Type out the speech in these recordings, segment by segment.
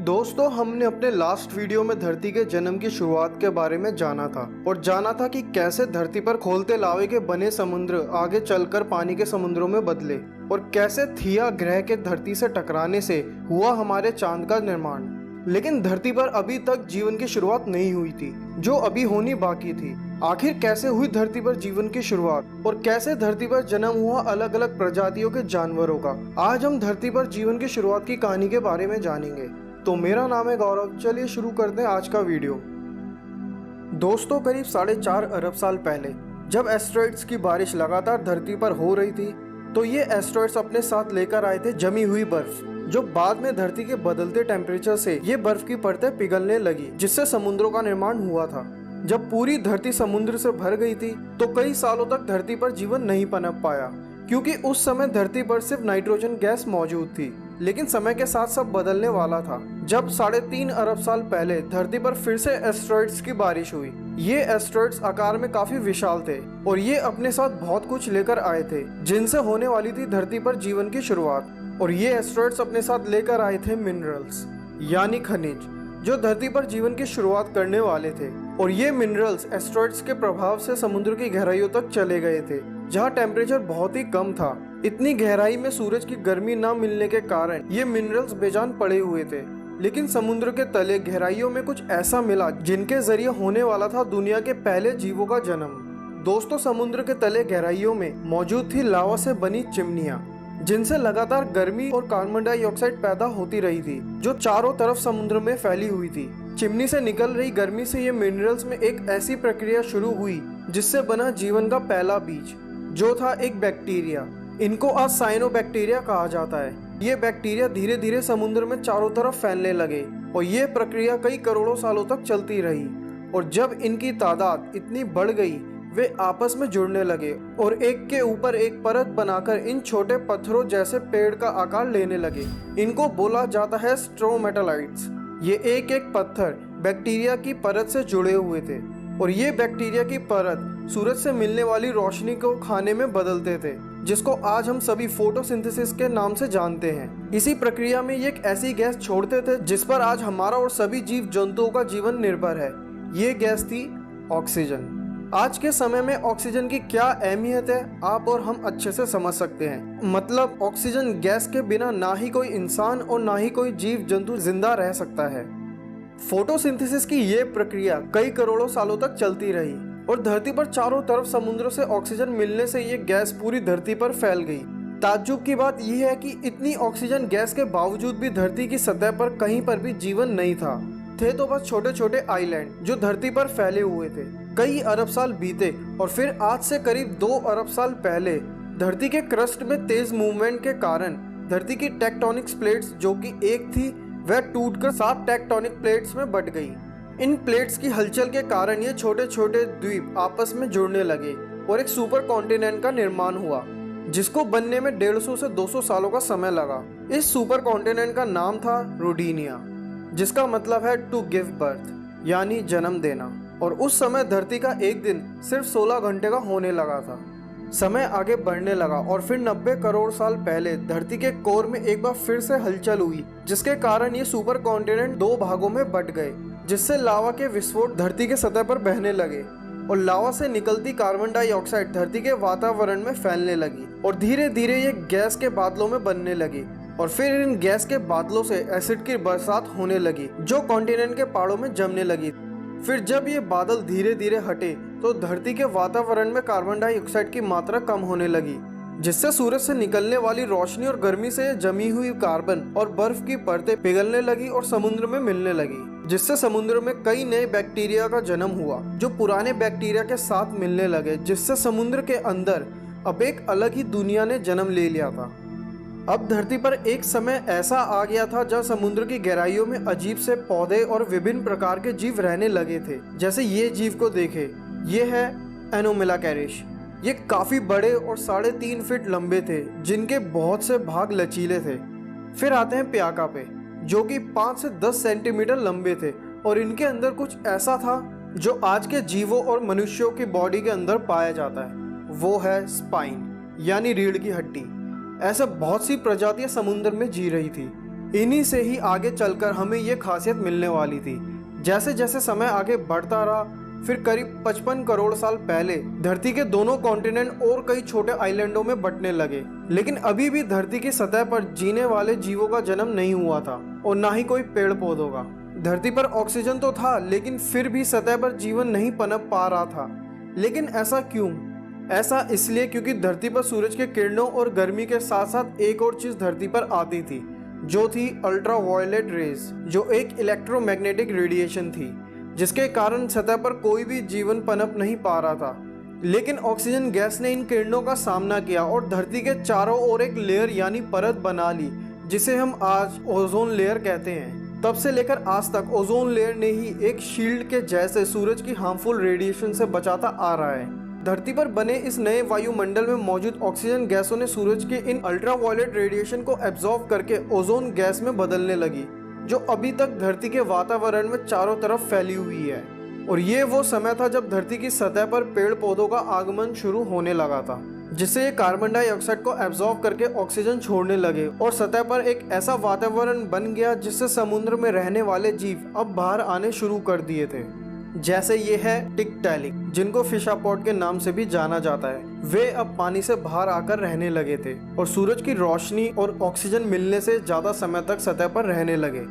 दोस्तों, हमने अपने लास्ट वीडियो में धरती के जन्म की शुरुआत के बारे में जाना था और जाना था कि कैसे धरती पर खोलते लावे के बने समुद्र आगे चलकर पानी के समुद्रों में बदले और कैसे थिया ग्रह के धरती से टकराने से हुआ हमारे चांद का निर्माण। लेकिन धरती पर अभी तक जीवन की शुरुआत नहीं हुई थी, जो अभी होनी बाकी थी। आखिर कैसे हुई धरती पर जीवन की शुरुआत और कैसे धरती पर जन्म हुआ अलग अलग प्रजातियों के जानवरों का, आज हम धरती पर जीवन की शुरुआत की कहानी के बारे में जानेंगे। तो मेरा नाम है गौरव, चलिए शुरू करते हैं आज का वीडियो। दोस्तों, करीब 4.5 अरब साल पहले जब एस्टेरॉइड्स की बारिश लगातार धरती पर हो रही थी, तो ये एस्टेरॉइड्स अपने साथ लेकर आए थे जमी हुई बर्फ, जो बाद में धरती के बदलते टेम्परेचर से ये बर्फ की परतें पिघलने लगी, जिससे समुद्रों का निर्माण हुआ था। जब पूरी धरती समुद्र से भर गई थी, तो कई सालों तक धरती पर जीवन नहीं पनप पाया, क्योंकि उस समय धरती पर सिर्फ नाइट्रोजन गैस मौजूद थी। लेकिन समय के साथ सब बदलने वाला था, जब 3.5 अरब साल पहले धरती पर फिर से एस्टेरॉइड्स की बारिश हुई। ये एस्टेरॉइड्स आकार में काफी विशाल थे और ये अपने साथ बहुत कुछ लेकर आए थे, जिनसे होने वाली थी धरती पर जीवन की शुरुआत। और ये एस्टेरॉइड्स अपने साथ लेकर आए थे मिनरल्स, यानी खनिज, जो धरती पर जीवन की शुरुआत करने वाले थे। और ये मिनरल्स एस्टेरॉइड्स के प्रभाव से समुद्र की गहराइयों तक चले गए थे, जहाँ टेम्परेचर बहुत ही कम था। इतनी गहराई में सूरज की गर्मी न मिलने के कारण ये मिनरल्स बेजान पड़े हुए थे। लेकिन समुद्र के तले गहराइयों में कुछ ऐसा मिला जिनके जरिए होने वाला था दुनिया के पहले जीवों का जन्म। दोस्तों, समुद्र के तले गहराइयों में मौजूद थी लावा से बनी चिमनियां, जिनसे लगातार गर्मी और कार्बन डाइऑक्साइड पैदा होती रही थी, जो चारों तरफ समुद्र में फैली हुई थी। चिमनी से निकल रही गर्मी से ये मिनरल्स में एक ऐसी प्रक्रिया शुरू हुई जिससे बना जीवन का पहला बीज, जो था एक बैक्टीरिया। इनको आज साइनोबैक्टीरिया कहा जाता है। ये बैक्टीरिया धीरे धीरे समुद्र में चारों तरफ फैलने लगे और ये प्रक्रिया कई करोड़ों सालों तक चलती रही। और जब इनकी तादाद इतनी बढ़ गई, वे आपस में जुड़ने लगे और एक के ऊपर एक परत बनाकर इन छोटे पत्थरों जैसे पेड़ का आकार लेने लगे। इनको बोला जाता है स्ट्रोमेटालाइट्स। ये एक एक पत्थर बैक्टीरिया की परत से जुड़े हुए थे और ये बैक्टीरिया की परत सूरज से मिलने वाली रोशनी को खाने में बदलते थे, जिसको आज हम सभी फोटोसिंथेसिस के नाम से जानते हैं। इसी प्रक्रिया में ये एक ऐसी गैस छोड़ते थे जिस पर आज हमारा और सभी जीव जंतुओं का जीवन निर्भर है। ये गैस थी ऑक्सीजन। आज के समय में ऑक्सीजन की क्या अहमियत है, आप और हम अच्छे से समझ सकते हैं। मतलब ऑक्सीजन गैस के बिना ना ही कोई इंसान और ना ही कोई जीव जंतु जिंदा रह सकता है। फोटोसिंथेसिस की ये प्रक्रिया कई करोड़ों सालों तक चलती रही और धरती पर चारों तरफ समुद्रों से ऑक्सीजन मिलने से ये गैस पूरी धरती पर फैल गई। ताज्जुब की बात यह है कि इतनी ऑक्सीजन गैस के बावजूद भी धरती की सतह पर कहीं पर भी जीवन नहीं था। थे तो बस छोटे छोटे आइलैंड जो धरती पर फैले हुए थे। कई अरब साल बीते और फिर आज से करीब 2 अरब साल पहले धरती के क्रस्ट में तेज मूवमेंट के कारण धरती की टेक्टोनिक प्लेट्स, जो कि एक थी, वह टूटकर 7 टेक्टोनिक प्लेट्स में बट गई। इन प्लेट्स की हलचल के कारण ये छोटे छोटे द्वीप आपस में जुड़ने लगे और एक सुपर कॉन्टिनेंट का निर्माण हुआ, जिसको बनने में 150 से 200 सालों का समय लगा। इस सुपर कॉन्टिनेंट का नाम था रोडिनिया, जिसका मतलब है टू गिव बर्थ, यानी जन्म देना। और उस समय धरती का एक दिन सिर्फ 16 घंटे का होने लगा था। समय आगे बढ़ने लगा और फिर 90 करोड़ साल पहले धरती के कोर में एक बार फिर से हलचल हुई, जिसके कारण ये सुपर कॉन्टिनेंट 2 भागों में बट गए, जिससे लावा के विस्फोट धरती के सतह पर बहने लगे और लावा से निकलती कार्बन डाइऑक्साइड धरती के वातावरण में फैलने लगी और धीरे धीरे ये गैस के बादलों में बनने लगी। और फिर इन गैस के बादलों से एसिड की बरसात होने लगी, जो कॉन्टिनेंट के पहाड़ों में जमने लगी। फिर जब ये बादल धीरे धीरे हटे, तो धरती के वातावरण में कार्बन डाइऑक्साइड की मात्रा कम होने लगी, जिससे सूरज से निकलने वाली रोशनी और गर्मी से जमी हुई कार्बन और बर्फ की परतें पिघलने लगी और समुद्र में मिलने लगी, जिससे समुद्र में कई नए बैक्टीरिया का जन्म हुआ, जो पुराने बैक्टीरिया के साथ मिलने लगे, जिससे समुद्र के अंदर अब एक अलग ही दुनिया ने जन्म ले लिया था। अब धरती पर एक समय ऐसा आ गया था जहाँ समुद्र की गहराइयों में अजीब से पौधे और विभिन्न प्रकार के जीव रहने लगे थे। जैसे ये जीव को देखे, ये है एनोमेलाकैरिश। ये काफी बड़े और 3.5 फीट लंबे थे, जिनके बहुत से भाग लचीले थे। फिर आते हैं प्याका पे, जो कि 5 से 10 सेंटीमीटर लंबे थे और इनके अंदर कुछ ऐसा था जो आज के जीवों और मनुष्यों की बॉडी के अंदर पाया जाता है। वो है स्पाइन, यानी रीढ़ की हड्डी। ऐसे बहुत सी प्रजातियां समुद्र में जी रही थी। इन्हीं से ही आगे चलकर हमें ये खासियत मिलने वाली थी। जैसे जैसे समय आगे बढ़ता रहा, फिर करीब 55 करोड़ साल पहले धरती के दोनों कॉन्टिनेंट और कई छोटे आइलैंडों में बंटने लगे। लेकिन अभी भी धरती की सतह पर जीने वाले जीवों का जन्म नहीं हुआ था और ना ही कोई पेड़ पौधों का। धरती पर ऑक्सीजन तो था, लेकिन फिर भी सतह पर जीवन नहीं पनप पा रहा था। लेकिन ऐसा क्यों? ऐसा इसलिए क्योंकि धरती पर सूरज के किरणों और गर्मी के साथ साथ एक और चीज धरती पर आती थी, जो थी अल्ट्रावायलेट रेज, जो एक इलेक्ट्रोमैग्नेटिक रेडिएशन थी, जिसके कारण सतह पर कोई भी जीवन पनप नहीं पा रहा था। लेकिन ऑक्सीजन गैस ने इन किरणों का सामना किया और धरती के चारों ओर एक लेयर यानी परत बना ली, जिसे हम आज ओजोन लेयर कहते हैं। तब से लेकर आज तक ओजोन लेयर ने ही एक शील्ड के जैसे सूरज की हार्मफुल रेडिएशन से बचाता आ रहा है। धरती पर बने इस नए वायुमंडल में मौजूद ऑक्सीजन गैसों ने सूरज के इन अल्ट्रावायलेट रेडिएशन को एब्जॉर्ब करके ओजोन गैस में बदलने लगी, जो अभी तक धरती के वातावरण में चारों तरफ फैली हुई है। और ये वो समय था जब धरती की सतह पर पेड़ पौधों का आगमन शुरू होने लगा था, जिससे ये कार्बन डाइऑक्साइड को एब्जॉर्ब करके ऑक्सीजन छोड़ने लगे और सतह पर एक ऐसा वातावरण बन गया जिससे समुद्र में रहने वाले जीव अब बाहर आने शुरू कर दिए थे। जैसे ये है टिकटैलिक, जिनको फिशापॉड के नाम से भी जाना जाता है। वे अब पानी से बाहर आकर रहने लगे थे और सूरज की रोशनी और ऑक्सीजन मिलने से ज्यादा समय तक सतह पर रहने लगे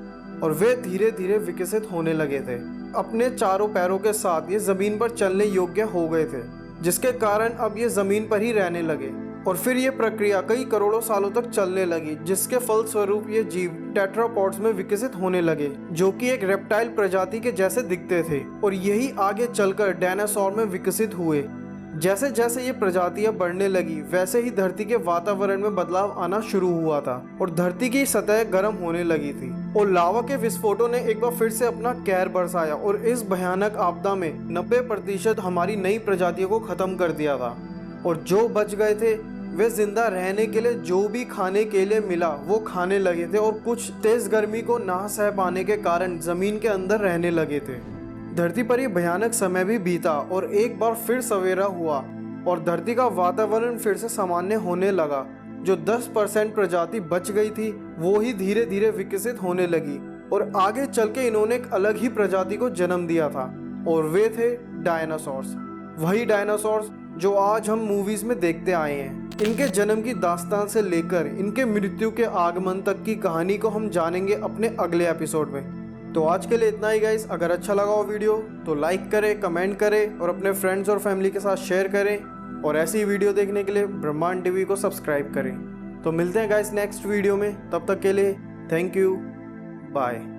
और वे धीरे धीरे विकसित होने लगे थे। अपने चारों पैरों के साथ ये जमीन पर चलने योग्य हो गए थे, जिसके कारण अब ये जमीन पर ही रहने लगे। और फिर ये प्रक्रिया कई करोड़ों सालों तक चलने लगी, जिसके फलस्वरूप ये जीव टेट्रापॉड्स में विकसित होने लगे, जो कि एक रेप्टाइल प्रजाति के जैसे दिखते थे और यही आगे चलकर डायनासोर में विकसित हुए। जैसे जैसे ये प्रजातियां बढ़ने लगी, वैसे ही धरती के वातावरण में बदलाव आना शुरू हुआ था और धरती की सतह गर्म होने लगी थी और लावा के विस्फोटों ने एक बार फिर से अपना कहर बरसाया और इस भयानक आपदा में 90% हमारी नई प्रजातियों को खत्म कर दिया था। और जो बच गए थे वे जिंदा रहने के लिए जो भी खाने के लिए मिला वो खाने लगे थे और कुछ तेज गर्मी को ना सह पाने के कारण जमीन के अंदर रहने लगे थे। धरती पर ये भयानक समय भी बीता और एक बार फिर सवेरा हुआ और धरती का वातावरण फिर से सामान्य होने लगा। जो 10% प्रजाति बच गई थी वो ही धीरे धीरे विकसित होने लगी और आगे चल के इन्होंने एक अलग ही प्रजाति को जन्म दिया था और वे थे डायनासोर्स। वही डायनासोर्स जो आज हम मूवीज में देखते आए हैं। इनके जन्म की दास्तान से लेकर इनके मृत्यु के आगमन तक की कहानी को हम जानेंगे अपने अगले एपिसोड में। तो आज के लिए इतना ही गाइस। अगर अच्छा लगा हो वीडियो तो लाइक करें, कमेंट करें और अपने फ्रेंड्स और फैमिली के साथ शेयर करें और ऐसी वीडियो देखने के लिए ब्रह्मांड टीवी को सब्सक्राइब करें। तो मिलते हैं गाइस नेक्स्ट वीडियो में, तब तक के लिए थैंक यू, बाय।